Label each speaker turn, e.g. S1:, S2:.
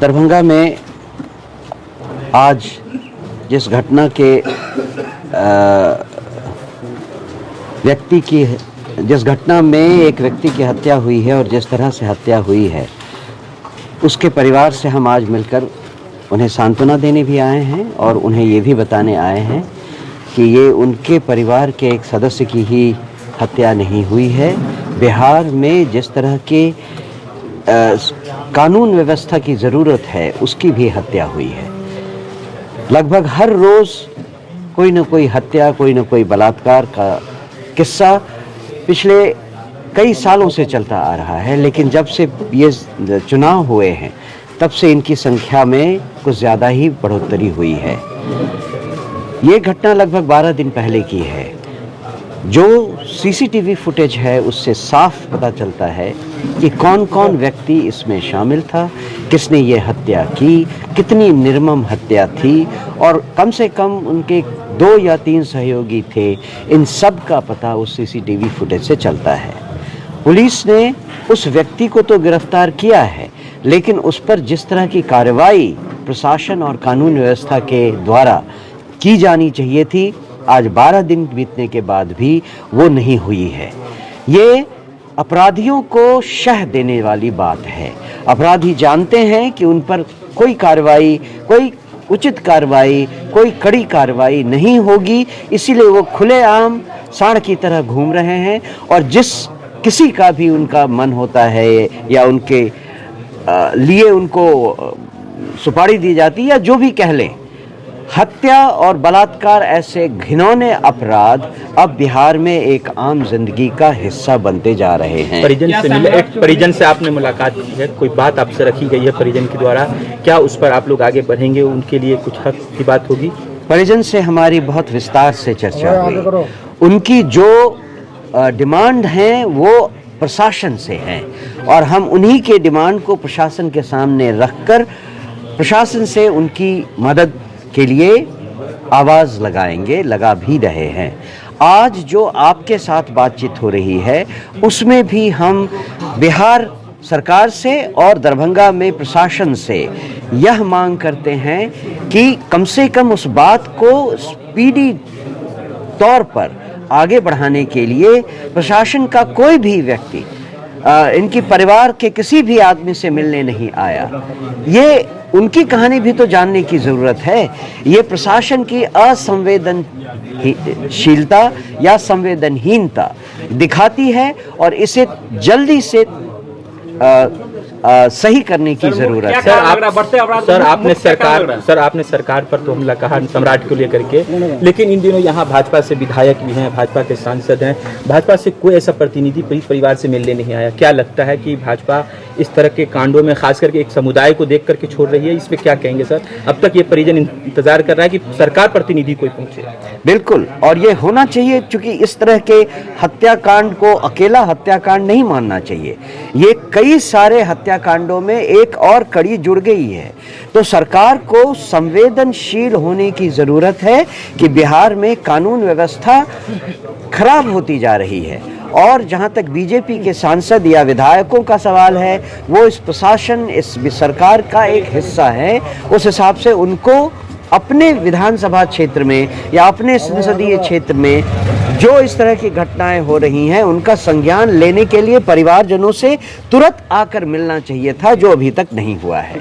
S1: दरभंगा में आज जिस घटना के जिस घटना में एक व्यक्ति की हत्या हुई है और जिस तरह से हत्या हुई है, उसके परिवार से हम आज मिलकर उन्हें सांत्वना देने भी आए हैं और उन्हें ये भी बताने आए हैं कि ये उनके परिवार के एक सदस्य की ही हत्या नहीं हुई है। बिहार में जिस तरह के कानून व्यवस्था की ज़रूरत है, उसकी भी हत्या हुई है। लगभग हर रोज़ कोई न कोई हत्या, कोई न कोई बलात्कार का किस्सा पिछले कई सालों से चलता आ रहा है, लेकिन जब से ये चुनाव हुए हैं तब से इनकी संख्या में कुछ ज़्यादा ही बढ़ोतरी हुई है। ये घटना लगभग 12 दिन पहले की है। जो सीसीटीवी फुटेज है उससे साफ पता चलता है कि कौन कौन व्यक्ति इसमें शामिल था, किसने ये हत्या की, कितनी निर्मम हत्या थी और कम से कम उनके 2 या 3 सहयोगी थे। इन सब का पता उस सीसीटीवी फुटेज से चलता है। पुलिस ने उस व्यक्ति को तो गिरफ्तार किया है, लेकिन उस पर जिस तरह की कार्रवाई प्रशासन और कानून व्यवस्था के द्वारा की जानी चाहिए थी, आज 12 दिन बीतने के बाद भी वो नहीं हुई है। ये अपराधियों को शह देने वाली बात है। अपराधी जानते हैं कि उन पर कोई कार्रवाई, कोई उचित कार्रवाई, कोई कड़ी कार्रवाई नहीं होगी, इसीलिए वो खुलेआम सांड की तरह घूम रहे हैं और जिस किसी का भी उनका मन होता है या उनके लिए उनको सुपारी दी जाती है या जो भी कह लें, हत्या और बलात्कार ऐसे घिनौने अपराध अब बिहार में एक आम जिंदगी का हिस्सा बनते जा रहे हैं।
S2: परिजन से आपने मुलाकात की है, कोई बात आपसे रखी गई है परिजन के द्वारा, क्या उस पर आप लोग आगे बढ़ेंगे? उनके लिए कुछ हक की बात होगी?
S1: परिजन से हमारी बहुत विस्तार से चर्चा हुई। उनकी जो डिमांड हैं वो प्रशासन से हैं और हम उन्हीं के डिमांड को प्रशासन के सामने रखकर प्रशासन से उनकी मदद के लिए आवाज़ लगाएंगे, लगा भी रहे हैं। आज जो आपके साथ बातचीत हो रही है उसमें भी हम बिहार सरकार से और दरभंगा में प्रशासन से यह मांग करते हैं कि कम से कम उस बात को स्पीडी तौर पर आगे बढ़ाने के लिए प्रशासन का कोई भी व्यक्ति इनकी परिवार के किसी भी आदमी से मिलने नहीं आया। ये उनकी कहानी भी तो जानने की ज़रूरत है। ये प्रशासन की असंवेदनशीलता या संवेदनहीनता दिखाती है और इसे जल्दी से सही करने की जरूरत है।
S2: सर आपने सरकार पर तो हमला कहा सम्राट को लेकर के, लेकिन इन दिनों यहाँ भाजपा से विधायक भी हैं, भाजपा के सांसद हैं, भाजपा से कोई ऐसा प्रतिनिधि परिवार से मिलने नहीं आया। क्या लगता है कि भाजपा इस तरह के कांडों में खास करके एक समुदाय को देख करके छोड़ रही है? इसमें क्या कहेंगे सर? अब तक ये परिजन इंतजार कर रहा है कि सरकार प्रतिनिधि कोई पहुंचे।
S1: बिल्कुल, और ये होना चाहिए, क्योंकि इस तरह के हत्याकांड को अकेला हत्याकांड नहीं मानना चाहिए। ये कई सारे हत्याकांडों में एक और कड़ी जुड़ गई है। तो सरकार को संवेदनशील होने की जरूरत है कि बिहार में कानून व्यवस्था खराब होती जा रही है और जहां तक बीजेपी के सांसद या विधायकों का सवाल है, वो इस प्रशासन, इस सरकार का एक हिस्सा है। उस हिसाब से उनको अपने विधानसभा क्षेत्र में या अपने संसदीय क्षेत्र में जो इस तरह की घटनाएं हो रही हैं, उनका संज्ञान लेने के लिए परिवारजनों से तुरंत आकर मिलना चाहिए था, जो अभी तक नहीं हुआ है।